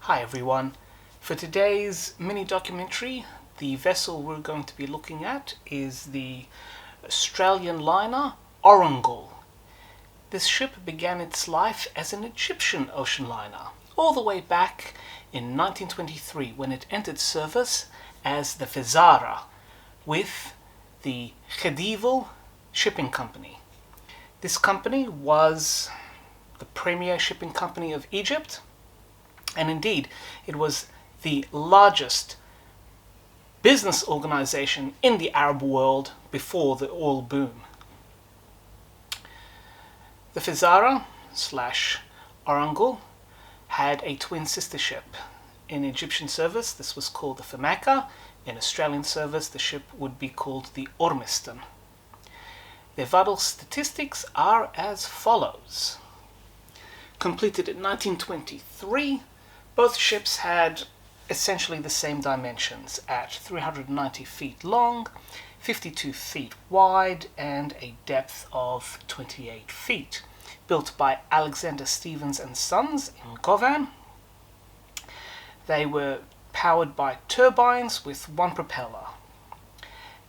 Hi everyone. For today's mini documentary, the vessel we're going to be looking at is the Australian liner Orungal. This ship began its life as an Egyptian ocean liner, all the way back in 1923 when it entered service as the Fezara with the Khedive Shipping Company. This company was the premier shipping company of Egypt, and indeed it was the largest business organization in the Arab world before the oil boom. The Fezara / Orungal had a twin sister ship. In Egyptian service, this was called the Famaka. In Australian service, the ship would be called the Ormiston. Their vital statistics are as follows. Completed in 1923, both ships had essentially the same dimensions at 390 feet long, 52 feet wide, and a depth of 28 feet. Built by Alexander Stevens and Sons in Govan. They were powered by turbines with one propeller,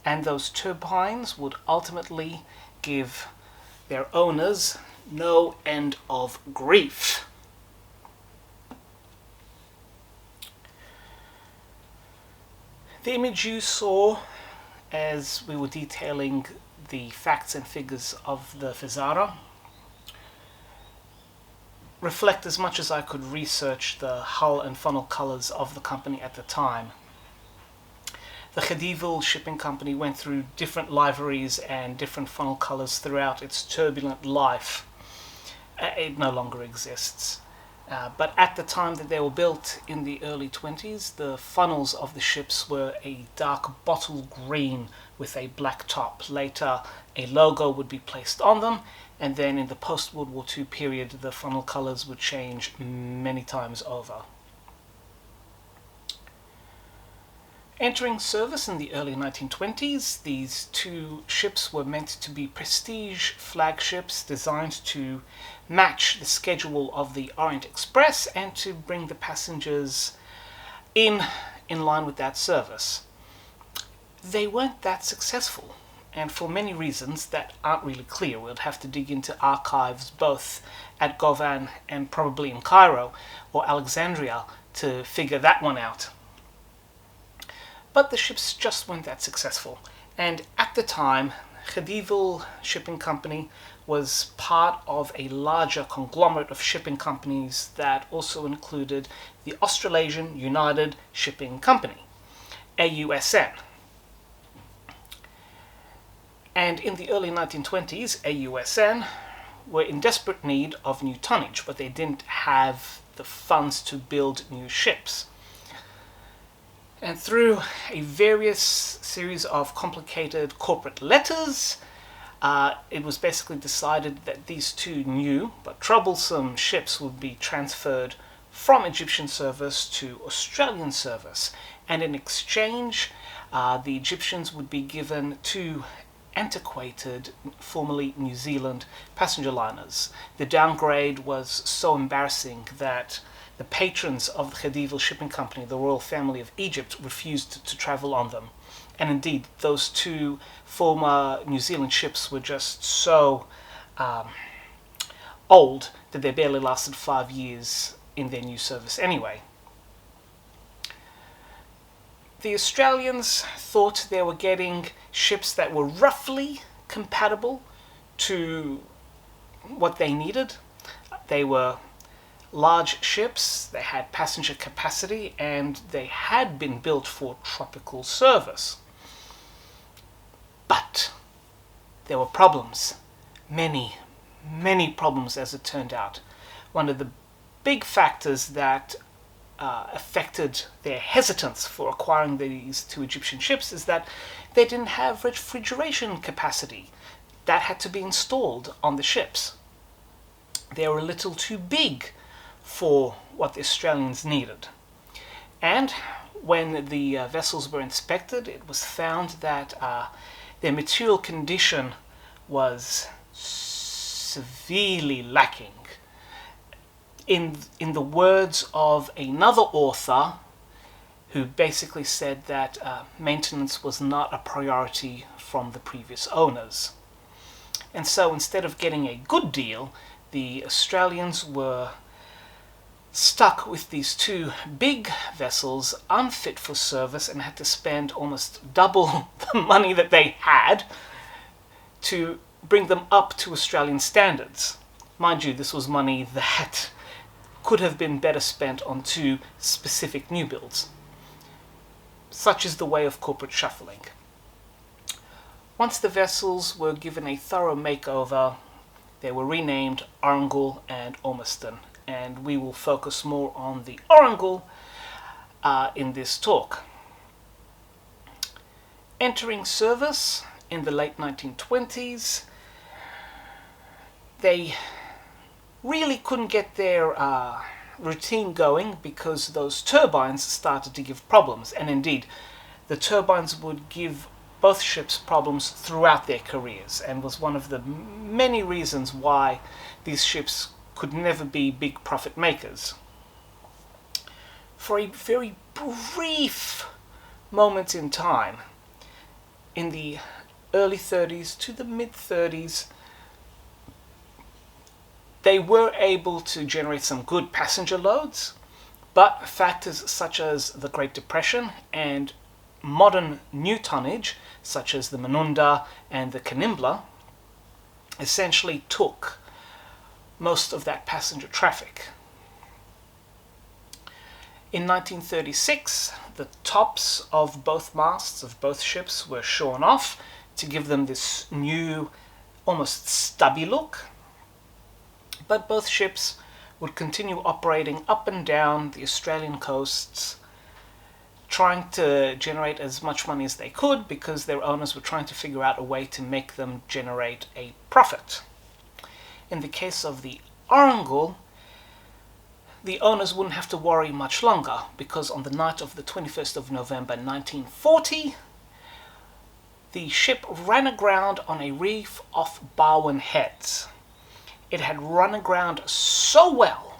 and those turbines would ultimately give their owners no end of grief. The image you saw as we were detailing the facts and figures of the Fezara reflect as much as I could research the hull and funnel colors of the company at the time. The Khedive Shipping Company went through different liveries and different funnel colors throughout its turbulent life. It no longer exists. But at the time that they were built in the early 20s, the funnels of the ships were a dark bottle green with a black top. Later, a logo would be placed on them, and then in the post-World War II period, the funnel colors would change many times over. Entering service in the early 1920s, these two ships were meant to be prestige flagships designed to match the schedule of the Orient Express and to bring the passengers in line with that service. They weren't that successful, and for many reasons that aren't really clear. We'll have to dig into archives both at Govan and probably in Cairo or Alexandria to figure that one out. But the ships just weren't that successful, and at the time, Khedive Shipping Company was part of a larger conglomerate of shipping companies that also included the Australasian United Shipping Company, AUSN. And in the early 1920s, AUSN were in desperate need of new tonnage, but they didn't have the funds to build new ships. And through a various series of complicated corporate letters, it was basically decided that these two new but troublesome ships would be transferred from Egyptian service to Australian service. And in exchange, the Egyptians would be given two antiquated, formerly New Zealand passenger liners. The downgrade was so embarrassing that the patrons of the Khedive Shipping Company, the royal family of Egypt, refused to travel on them. And indeed, those two former New Zealand ships were just so old that they barely lasted 5 years in their new service anyway. The Australians thought they were getting ships that were roughly compatible to what they needed. They were large ships, they had passenger capacity, and they had been built for tropical service. But there were problems. Many problems, as it turned out. One of the big factors that affected their hesitance for acquiring these two Egyptian ships is that they didn't have refrigeration capacity. That had to be installed on the ships. They were a little too big for what the Australians needed. And when the vessels were inspected, it was found that their material condition was severely lacking. in the words of another author who basically said that maintenance was not a priority from the previous owners. And so instead of getting a good deal, the Australians were stuck with these two big vessels unfit for service and had to spend almost double the money that they had to bring them up to Australian standards. Mind you, this was money that could have been better spent on two specific new builds. Such is the way of corporate shuffling. Once the vessels were given a thorough makeover, they were renamed Orungal and Ormiston, and we will focus more on the Orungal in this talk. Entering service in the late 1920s, they really couldn't get their routine going because those turbines started to give problems, and indeed the turbines would give both ships problems throughout their careers, and was one of the many reasons why these ships could never be big profit makers. For a very brief moment in time, in the early 30s to the mid 30s, they were able to generate some good passenger loads, but factors such as the Great Depression and modern new tonnage, such as the Manunda and the Canimbla, essentially took most of that passenger traffic. In 1936, the tops of both masts of both ships were shorn off to give them this new, almost stubby look. But both ships would continue operating up and down the Australian coasts, trying to generate as much money as they could because their owners were trying to figure out a way to make them generate a profit. In the case of the Orungal, the owners wouldn't have to worry much longer because on the night of the 21st of November 1940, the ship ran aground on a reef off Barwon Heads. It had run aground so well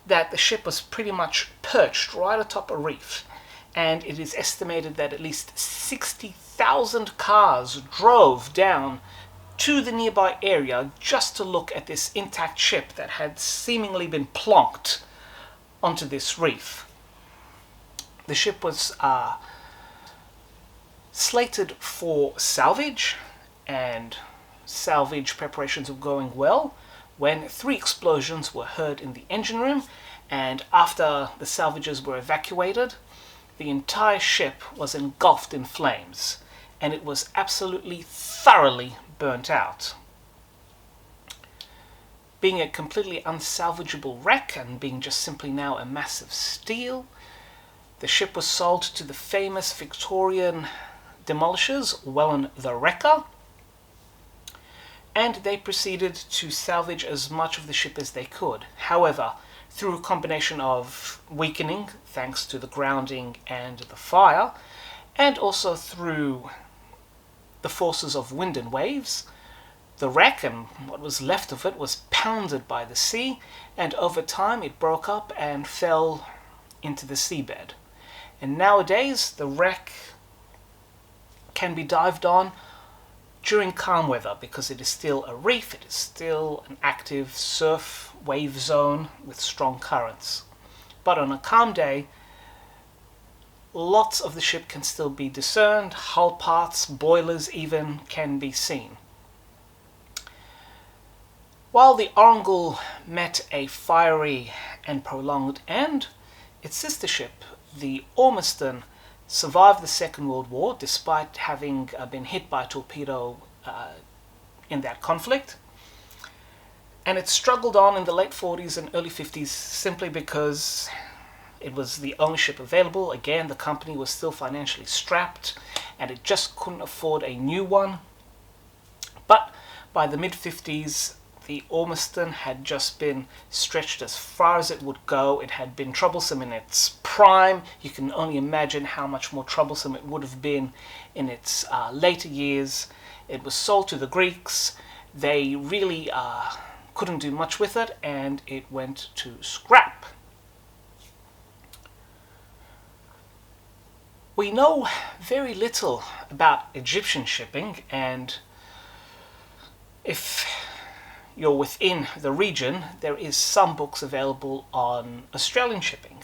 that the ship was pretty much perched right atop a reef, and it is estimated that at least 60,000 cars drove down to the nearby area just to look at this intact ship that had seemingly been plonked onto this reef. The ship was slated for salvage, and salvage preparations were going well when 3 explosions were heard in the engine room, and after the salvages were evacuated, the entire ship was engulfed in flames, and it was absolutely thoroughly burnt out. Being a completely unsalvageable wreck and being just simply now a mass of steel, the ship was sold to the famous Victorian demolishers Welland the Wrecker, and they proceeded to salvage as much of the ship as they could. However, through a combination of weakening, thanks to the grounding and the fire, and also through the forces of wind and waves, the wreck and what was left of it was pounded by the sea, and over time it broke up and fell into the seabed. And nowadays the wreck can be dived on during calm weather because it is still a reef, it is still an active surf wave zone with strong currents. But on a calm day, lots of the ship can still be discerned, hull parts, boilers even can be seen. While the Orungal met a fiery and prolonged end, its sister ship, the Ormiston, survived the Second World War despite having been hit by a torpedo in that conflict. And it struggled on in the late 40s and early 50s simply because it was the only ship available. Again, the company was still financially strapped and it just couldn't afford a new one. But by the mid-50s, the Ormiston had just been stretched as far as it would go. It had been troublesome in its prime. You can only imagine how much more troublesome it would have been in its later years. It was sold to the Greeks. They really couldn't do much with it, and it went to scrap. We know very little about Egyptian shipping, and if you're within the region, there is some books available on Australian shipping.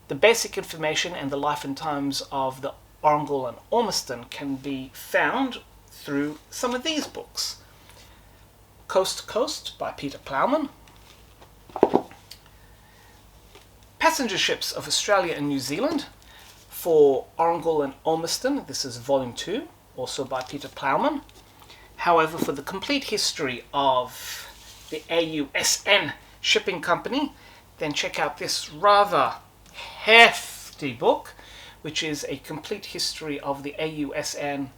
The basic information and the life and times of the Orungal and Ormiston can be found through some of these books. Coast to Coast by Peter Plowman, Passenger Ships of Australia and New Zealand for Orungal and Ormiston. This is volume 2, also by Peter Plowman. However, for the complete history of the AUSN shipping company, then check out this rather hefty book, which is a complete history of the AUSN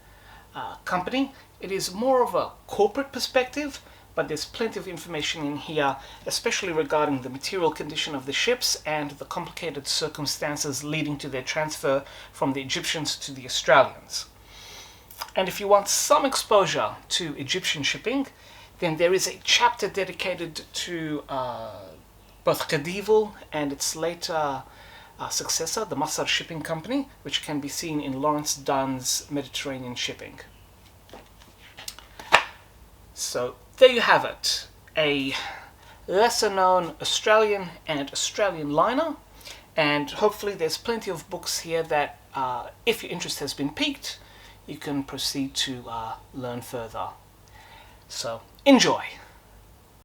company. It is more of a corporate perspective, but there's plenty of information in here, especially regarding the material condition of the ships and the complicated circumstances leading to their transfer from the Egyptians to the Australians. And if you want some exposure to Egyptian shipping, then there is a chapter dedicated to both Khedival and its later successor, the Masar Shipping Company, which can be seen in Lawrence Dunn's Mediterranean Shipping. So there you have it, a lesser known Australian and Australian liner, and hopefully there's plenty of books here that if your interest has been piqued, you can proceed to learn further. So enjoy!